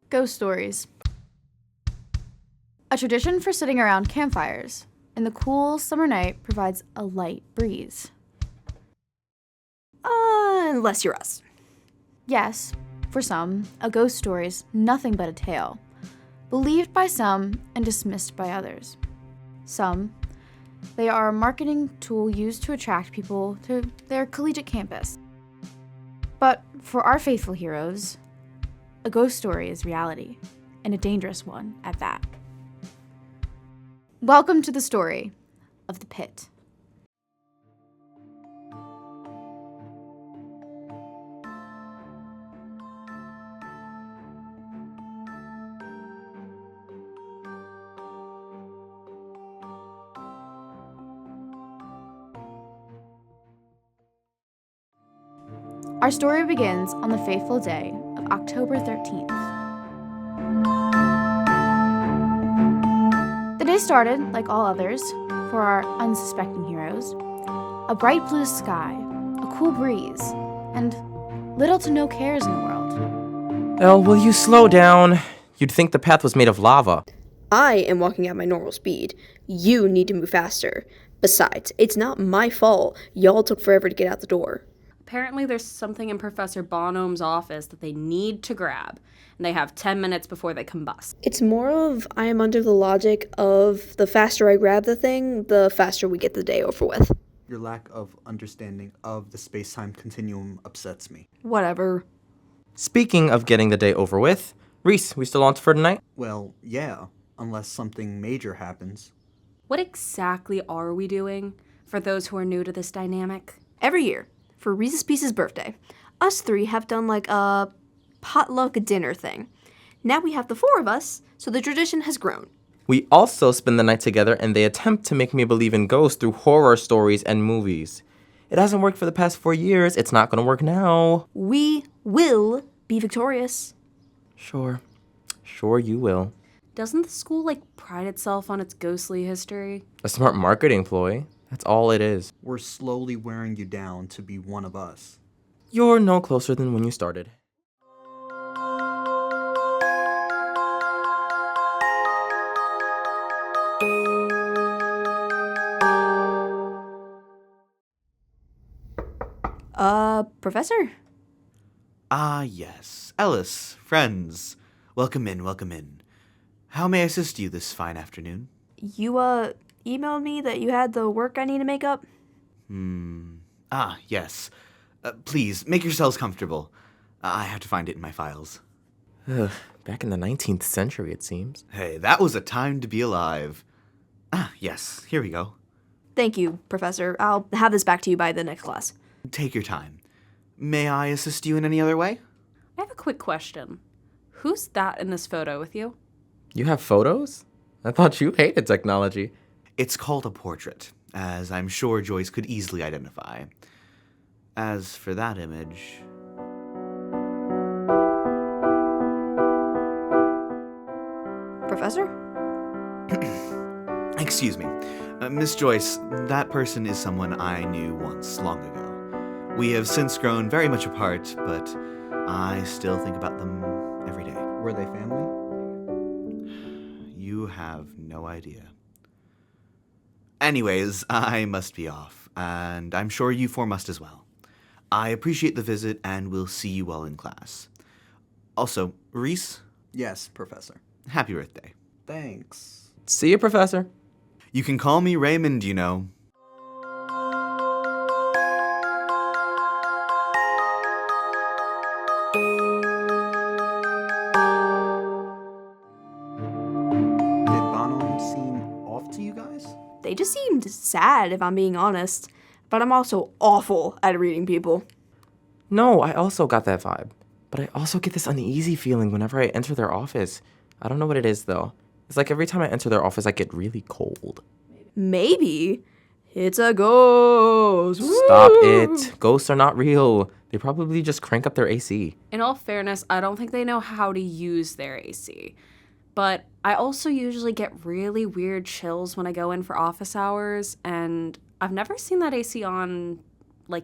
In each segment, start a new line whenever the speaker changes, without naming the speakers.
Ghost stories. A tradition for sitting around campfires in the cool summer night provides a light breeze.
Unless you're us.
Yes, for some, a ghost story is nothing but a tale, believed by some and dismissed by others. Some, they are a marketing tool used to attract people to their collegiate campus. But for our faithful heroes, a ghost story is reality, and a dangerous one at that. Welcome to the story of the pit. Our story begins on the fateful day of October 13th. The day started, like all others, for our unsuspecting heroes. A bright blue sky, a cool breeze, and little to no cares in the world.
Elle, will you slow down? You'd think the path was made of lava.
I am walking at my normal speed. You need to move faster. Besides, it's not my fault y'all took forever to get out the door.
Apparently there's something in Professor Bonhome's office that they need to grab, and they have 10 minutes before they combust.
It's more of I am under the logic of the faster I grab the thing, the faster we get the day over with.
Your lack of understanding of the space-time continuum upsets me.
Whatever.
Speaking of getting the day over with, Reese, we still on for tonight?
Well, yeah, unless something major happens.
What exactly are we doing, for those who are new to this dynamic?
Every year, for Reese's Pieces' birthday, us three have done like a potluck dinner thing. Now we have the four of us, so the tradition has grown.
We also spend the night together and they attempt to make me believe in ghosts through horror stories and movies. It hasn't worked for the past 4 years, it's not gonna work now.
We will be victorious.
Sure you will.
Doesn't the school, pride itself on its ghostly history?
A smart marketing ploy, that's all it is.
We're slowly wearing you down to be one of us.
You're no closer than when you started.
Professor?
Ah, yes. Ellis, friends. Welcome in. How may I assist you this fine afternoon?
You, emailed me that you had the work I need to make up?
Ah, yes. Please, make yourselves comfortable. I have to find it in my files.
Ugh, back in the 19th century, it seems.
Hey, that was a time to be alive. Ah, yes, here we go.
Thank you, Professor. I'll have this back to you by the next class.
Take your time. May I assist you in any other way?
I have a quick question. Who's that in this photo with you?
You have photos? I thought you hated technology.
It's called a portrait, as I'm sure Joyce could easily identify. As for that image...
Professor?
Excuse me. Miss Joyce, that person is someone I knew once, long ago. We have since grown very much apart, but I still think about them every day.
Were they family?
You have no idea. Anyways, I must be off, and I'm sure you four must as well. I appreciate the visit, and we'll see you all in class. Also, Reese?
Yes, Professor.
Happy birthday.
Thanks.
See you, Professor.
You can call me Raymond, you know.
Did Bonham seem off to you guys?
They just seemed sad, if I'm being honest. But I'm also awful at reading people.
No, I also got that vibe. But I also get this uneasy feeling whenever I enter their office. I don't know what it is, though. It's like every time I enter their office, I get really cold.
Maybe it's a ghost.
Stop
Woo!
it. Ghosts are not real. They probably just crank up their AC.
In all fairness, I don't think they know how to use their AC. But I also usually get really weird chills when I go in for office hours, and I've never seen that AC on,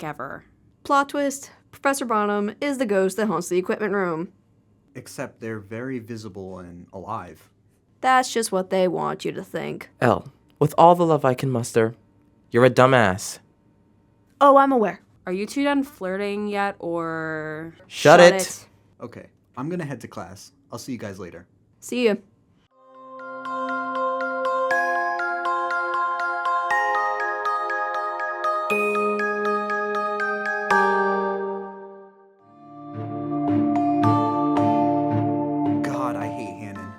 ever.
Plot twist, Professor Bonham is the ghost that haunts the equipment room.
Except they're very visible and alive.
That's just what they want you to think.
Elle, with all the love I can muster, you're a dumbass.
Oh, I'm aware.
Are you two done flirting yet, or?
Shut it.
Okay, I'm gonna head to class. I'll see you guys later.
See ya.
God, I hate Hannon.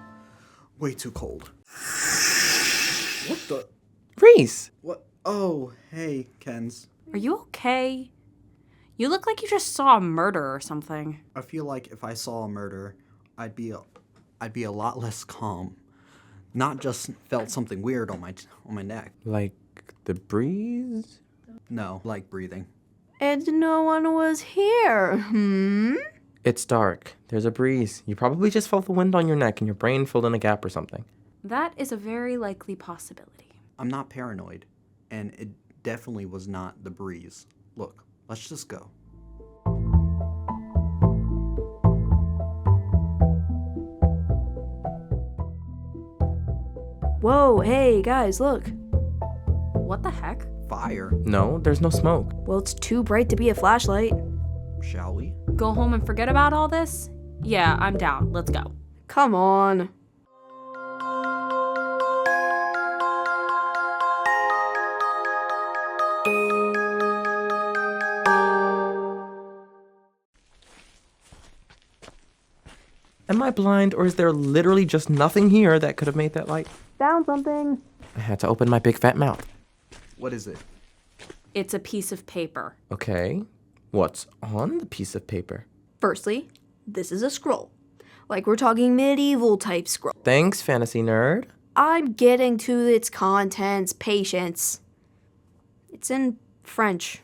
Way too cold. What the?
Reese!
What? Oh, hey, Kenz.
Are you okay? You look like you just saw a murder or something.
I feel like if I saw a murder, I'd be a lot less calm. Not just felt something weird on my neck.
Like the breeze?
No, like breathing.
And no one was here.
It's dark. There's a breeze. You probably just felt the wind on your neck and your brain filled in a gap or something.
That is a very likely possibility.
I'm not paranoid, and it definitely was not the breeze. Look, let's just go.
Whoa, hey, guys, look.
What the heck?
Fire,
No, there's no smoke.
Well, it's too bright to be a flashlight.
shall we?
Go home and forget about all this? Yeah, I'm down. Let's go.
Come on.
Am I blind, or is there literally just nothing here that could have made that light?
Found something.
I had to open my big fat mouth.
What is it?
It's a piece of paper.
Okay, what's on the piece of paper?
Firstly, this is a scroll. Like we're talking medieval type scroll.
Thanks, fantasy nerd.
I'm getting to its contents. Patience. It's in French.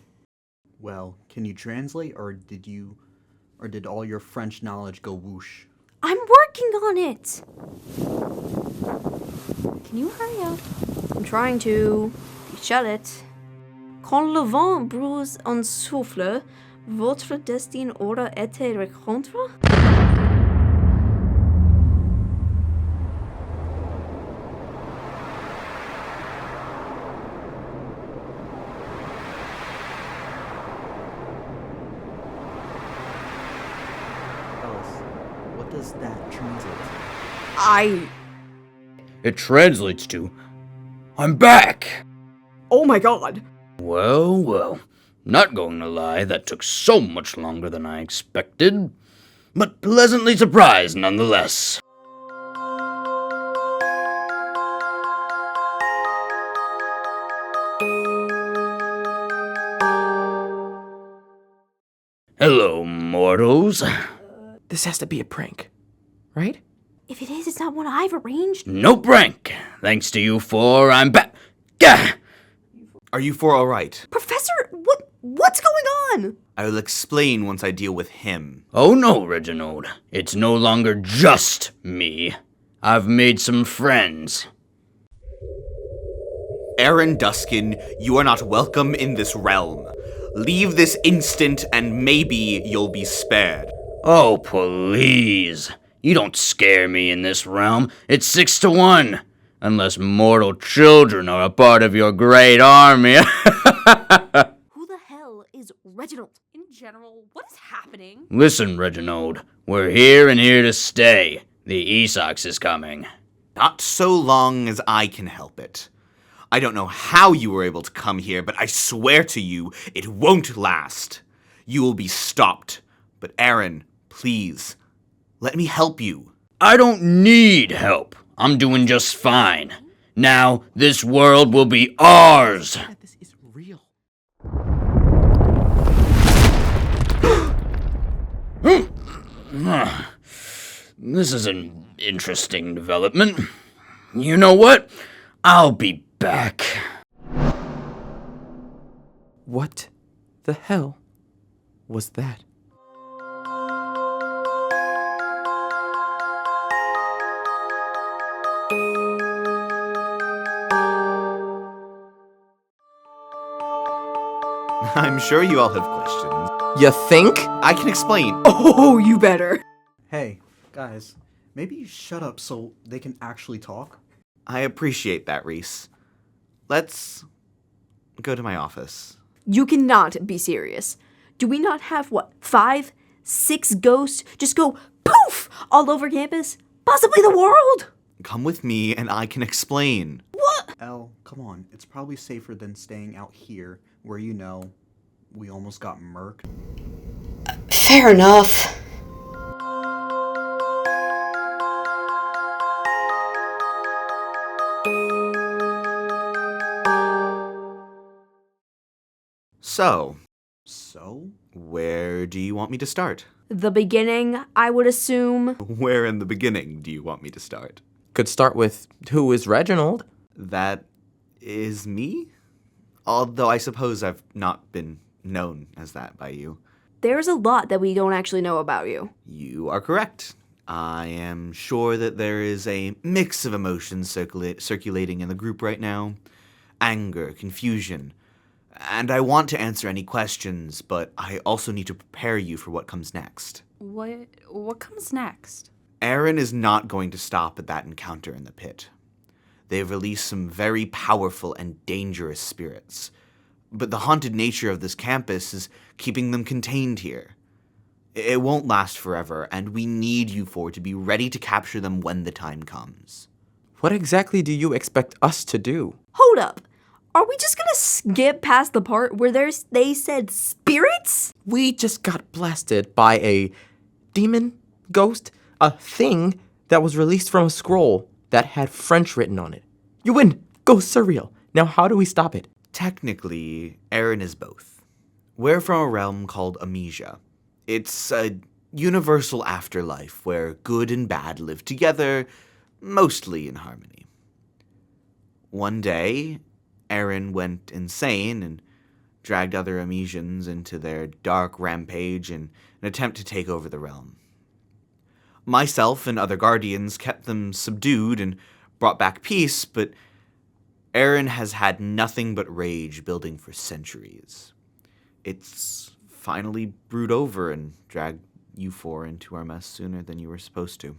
Well, can you translate, or did all your French knowledge go whoosh?
I'm working on it.
Can you hurry up?
I'm trying to. Shut it. Quand le vent brousse un souffle, votre destin aura été rencontre?
Ellis, what does that translate to?
It translates to, I'm back!
Oh my god.
Well, not going to lie, that took so much longer than I expected, but pleasantly surprised nonetheless. Hello, mortals.
This has to be a prank, right?
If it is, it's not one I've arranged.
No prank. Thanks to you four, I'm back. Gah!
Are you four alright?
Professor, what's going on?
I will explain once I deal with him.
Oh no, Reginald. It's no longer just me. I've made some friends.
Aerin Duskin, you are not welcome in this realm. Leave this instant and maybe you'll be spared.
Oh, please. You don't scare me in this realm. It's 6-1. Unless mortal children are a part of your great army.
Who the hell is Reginald?
In general, what is happening?
Listen, Reginald. We're here and here to stay. The Esox is coming.
Not so long as I can help it. I don't know how you were able to come here, but I swear to you, it won't last. You will be stopped. But Aerin, please, let me help you.
I don't need help. I'm doing just fine. Now, this world will be ours.
This is real.
This is an interesting development. You know what? I'll be back.
What the hell was that?
I'm sure you all have questions.
You think?
I can explain.
Oh, you better.
Hey, Guys, maybe you shut up so they can actually talk?
I appreciate that, Reese. Let's go to my office.
You cannot be serious. Do we not have, 5, 6 ghosts just go poof all over campus? Possibly the world?
Come with me and I can explain.
Elle, come on. It's probably safer than staying out here where we almost got murked.
Fair enough.
So, where do you want me to start?
The beginning, I would assume.
Where in the beginning do you want me to start?
Could start with, who is Reginuld?
That is me? Although I suppose I've not been known as that by you.
There's a lot that we don't actually know about you.
You are correct. I am sure that there is a mix of emotions circulating in the group right now. Anger, confusion. And I want to answer any questions, but I also need to prepare you for what comes next.
What comes next?
Aerin is not going to stop at that encounter in the pit. They've released some very powerful and dangerous spirits. But the haunted nature of this campus is keeping them contained here. It won't last forever, and we need you four to be ready to capture them when the time comes.
What exactly do you expect us to do?
Hold up. Are we just gonna skip past the part where they said spirits?
We just got blasted by a demon, ghost, a thing that was released from a scroll that had French written on it. You win! Go surreal! Now how do we stop it?
Technically, Aerin is both. We're from a realm called Amnesia. It's a universal afterlife where good and bad live together, mostly in harmony. One day, Aerin went insane and dragged other Amnesians into their dark rampage in an attempt to take over the realm. Myself and other guardians kept them subdued and brought back peace, but Aerin has had nothing but rage building for centuries. It's finally brewed over and dragged you four into our mess sooner than you were supposed to.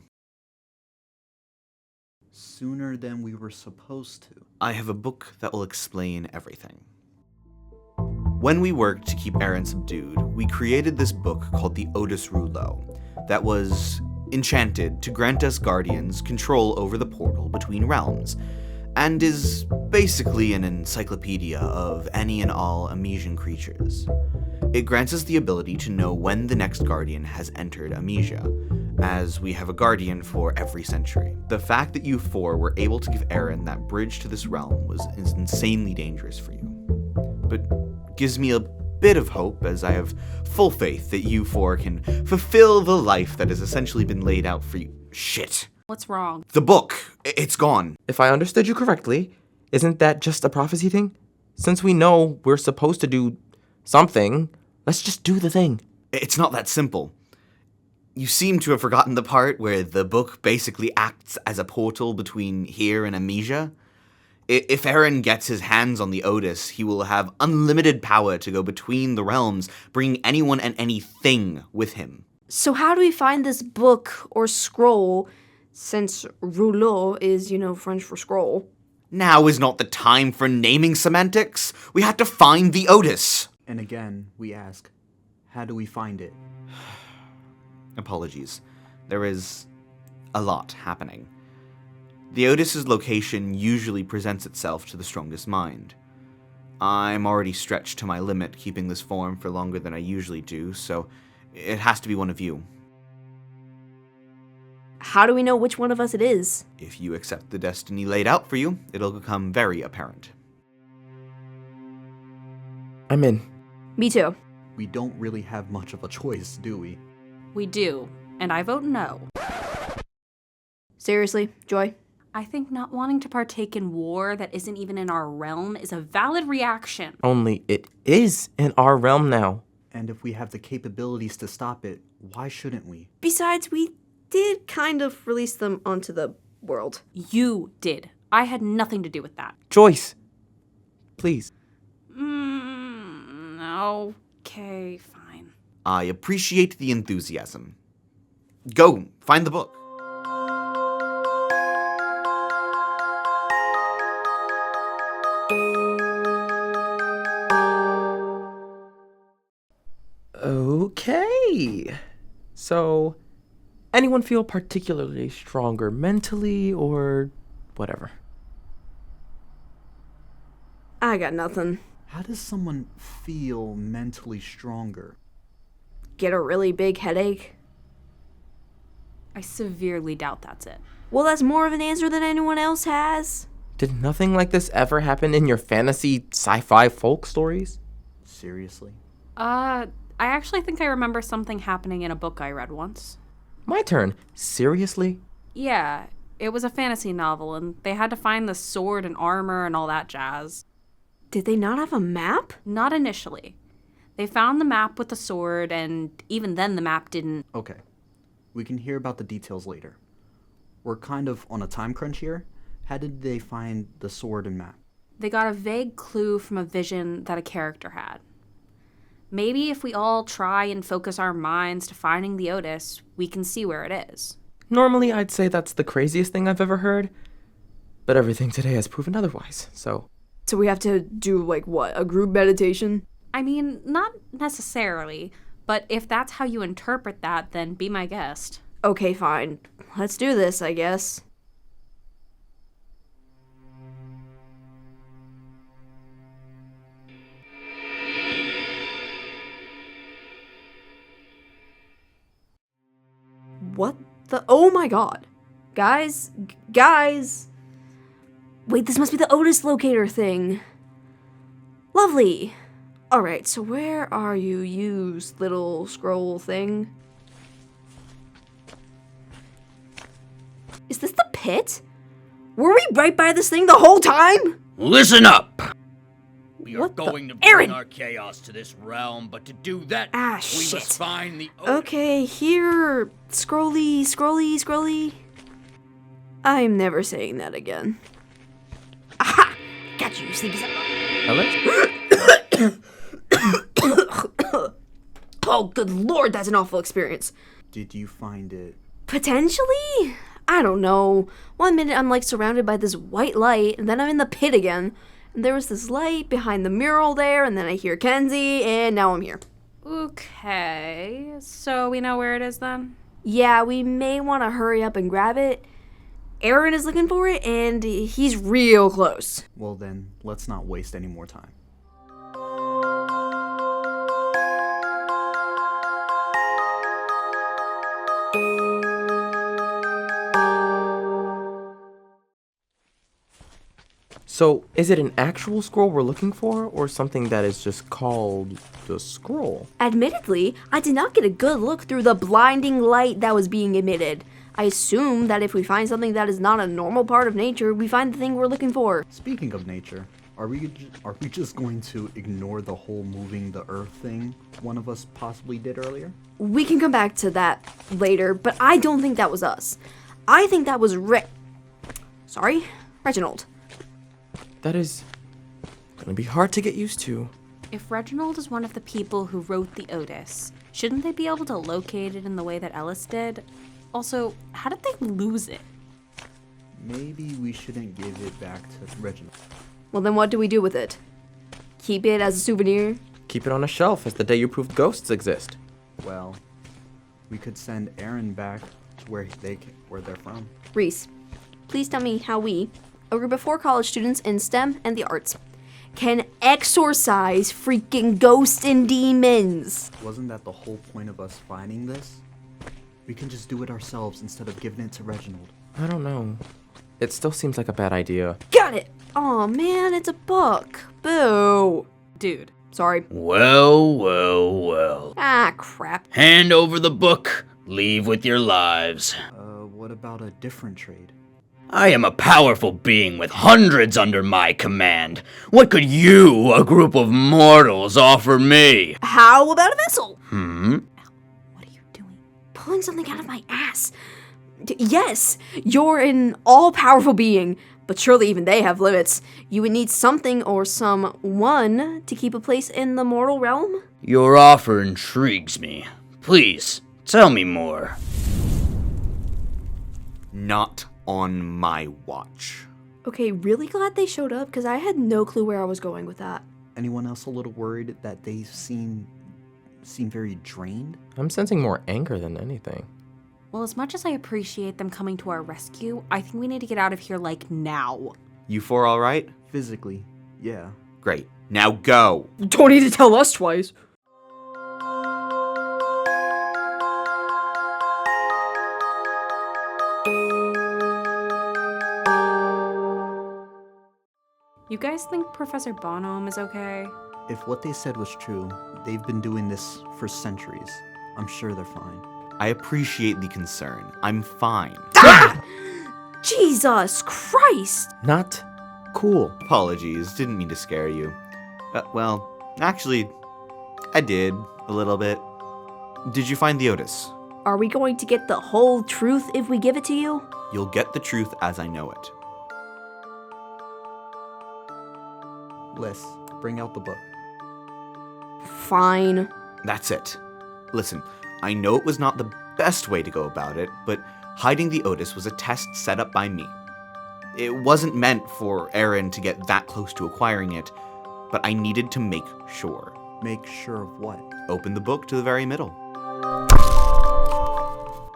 Sooner than we were supposed to.
I have a book that will explain everything. When we worked to keep Aerin subdued, we created this book called the Otis Rouleau that was enchanted to grant us guardians control over the portal between realms, and is basically an encyclopedia of any and all Amnesian creatures. It grants us the ability to know when the next guardian has entered Amnesia, as we have a guardian for every century. The fact that you four were able to give Aerin that bridge to this realm is insanely dangerous for you. But gives me a bit of hope, as I have full faith that you four can fulfill the life that has essentially been laid out for you. Shit.
What's wrong?
The book. It's gone.
If I understood you correctly, isn't that just a prophecy thing? Since we know we're supposed to do something, let's just do the thing.
It's not that simple. You seem to have forgotten the part where the book basically acts as a portal between here and Amnesia. If Aerin gets his hands on the Otis, he will have unlimited power to go between the realms, bringing anyone and anything with him.
So how do we find this book or scroll, since rouleau is, French for scroll?
Now is not the time for naming semantics. We have to find the Otis.
And again, we ask, how do we find it?
Apologies. There is a lot happening. The Otis's location usually presents itself to the strongest mind. I'm already stretched to my limit keeping this form for longer than I usually do, so it has to be one of you.
How do we know which one of us it is?
If you accept the destiny laid out for you, it'll become very apparent.
I'm in.
Me too.
We don't really have much of a choice, do we?
We do, and I vote no.
Seriously, Joy?
I think not wanting to partake in war that isn't even in our realm is a valid reaction.
Only it is in our realm now.
And if we have the capabilities to stop it, why shouldn't we?
Besides, we did kind of release them onto the world.
You did. I had nothing to do with that.
Joyce, please.
Okay, fine.
I appreciate the enthusiasm. Go, find the book.
Okay. So, anyone feel particularly stronger mentally or whatever?
I got nothing.
How does someone feel mentally stronger?
Get a really big headache?
I severely doubt that's it.
Well, that's more of an answer than anyone else has.
Did nothing like this ever happen in your fantasy sci-fi folk stories?
Seriously?
I actually think I remember something happening in a book I read once.
My turn. Seriously?
Yeah, it was a fantasy novel, and they had to find the sword and armor and all that jazz.
Did they not have a map?
Not initially. They found the map with the sword, and even then the map didn't...
Okay. We can hear about the details later. We're kind of on a time crunch here. How did they find the sword and map?
They got a vague clue from a vision that a character had. Maybe if we all try and focus our minds to finding the Otis, we can see where it is.
Normally, I'd say that's the craziest thing I've ever heard, but everything today has proven otherwise, so...
So we have to do, like, what, a group meditation?
I mean, not necessarily, but if that's how you interpret that, then be my guest.
Okay, fine. Let's do this, I guess. What the? Oh my god. Guys. Wait, this must be the Otis locator thing. Lovely. Alright, so where are you, you little scroll thing? Is this the pit? Were we right by this thing the whole time?
Listen up! We are
What the-
going to bring
Aerin!
our chaos to this realm, but to do that,
Ah,
we
shit.
must find the
Okay, here. Scrolly. I'm never saying that again. Aha! Got you, sleepy son.
Ellis?
Oh, good lord, that's an awful experience.
Did you find it?
Potentially? I don't know. One minute I'm like surrounded by this white light, and then I'm in the pit again. And there was this light behind the mural there, and then I hear Kenzie, and now I'm here.
Okay, so we know where it is then?
Yeah, we may want to hurry up and grab it. Aerin is looking for it, and he's real close.
Well then, let's not waste any more time.
So, is it an actual scroll we're looking for, or something that is just called the scroll?
Admittedly, I did not get a good look through the blinding light that was being emitted. I assume that if we find something that is not a normal part of nature, we find the thing we're looking for.
Speaking of nature, are we just going to ignore the whole moving the earth thing one of us possibly did earlier?
We can come back to that later, but I don't think that was us. I think that was Reginuld.
That is gonna be hard to get used to.
If Reginuld is one of the people who wrote the Otis, shouldn't they be able to locate it in the way that Ellis did? Also, how did they lose it?
Maybe we shouldn't give it back to Reginald.
Well, then what do we do with it? Keep it as a souvenir?
Keep it on a shelf as the day you proved ghosts exist.
Well, we could send Aerin back to where they're from.
Reese, please tell me how we, a group of 4 college students in STEM and the arts, can exorcise freaking ghosts and demons.
Wasn't that the whole point of us finding this? We can just do it ourselves instead of giving it to Reginald.
I don't know. It still seems like a bad idea.
Got it! Aw, man, it's a book. Boo.
Dude.
Sorry.
Well.
Ah, crap.
Hand over the book. Leave with your lives.
What about a different trade?
I am a powerful being with hundreds under my command. What could you, a group of mortals, offer me?
How about a vessel?
What are you doing?
Pulling something out of my ass. Yes, you're an all-powerful being, but surely even they have limits. You would need something or someone to keep a place in the mortal realm?
Your offer intrigues me. Please, tell me more.
Not on my watch.
Okay, really glad they showed up because I had no clue where I was going with that.
Anyone else a little worried that they seem very drained?
I'm sensing more anger than anything.
Well, as much as I appreciate them coming to our rescue, I think we need to get out of here, like, now.
You four all right?
Physically, yeah.
Great. Now go.
Don't need to tell us twice.
You guys think Professor Bonhomme is okay?
If what they said was true, they've been doing this for centuries. I'm sure they're fine.
I appreciate the concern. I'm fine.
Jesus Christ!
Not cool.
Apologies, didn't mean to scare you. Well, actually, I did, a little bit. Did you find the Otis?
Are we going to get the whole truth if we give it to you?
You'll get the truth as I know it.
Liz, bring out the book.
Fine.
That's it. Listen, I know it was not the best way to go about it, but hiding the Otis was a test set up by me. It wasn't meant for Aerin to get that close to acquiring it, but I needed to make sure.
Make sure of what?
Open the book to the very middle.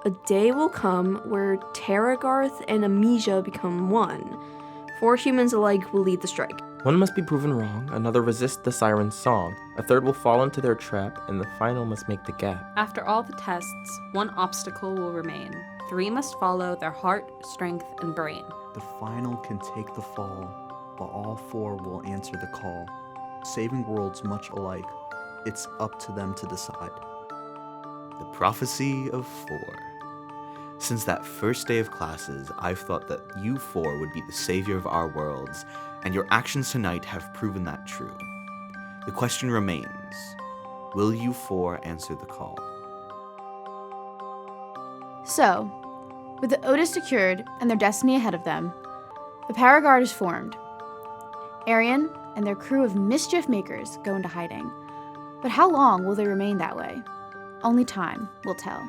A day will come where Terragarth and Amnesia become one. 4 humans alike will lead the strike.
One must be proven wrong, another resist the siren's song, a third will fall into their trap, and the final must make the gap.
After all the tests, one obstacle will remain. 3 must follow their heart, strength, and brain.
The final can take the fall, but all 4 will answer the call. Saving worlds much alike, it's up to them to decide.
The prophecy of 4. Since that first day of classes, I've thought that you 4 would be the savior of our worlds, and your actions tonight have proven that true. The question remains, will you 4 answer the call?
So, with the Otis secured and their destiny ahead of them, the Power Guard is formed. Aerin and their crew of mischief makers go into hiding. But how long will they remain that way? Only time will tell.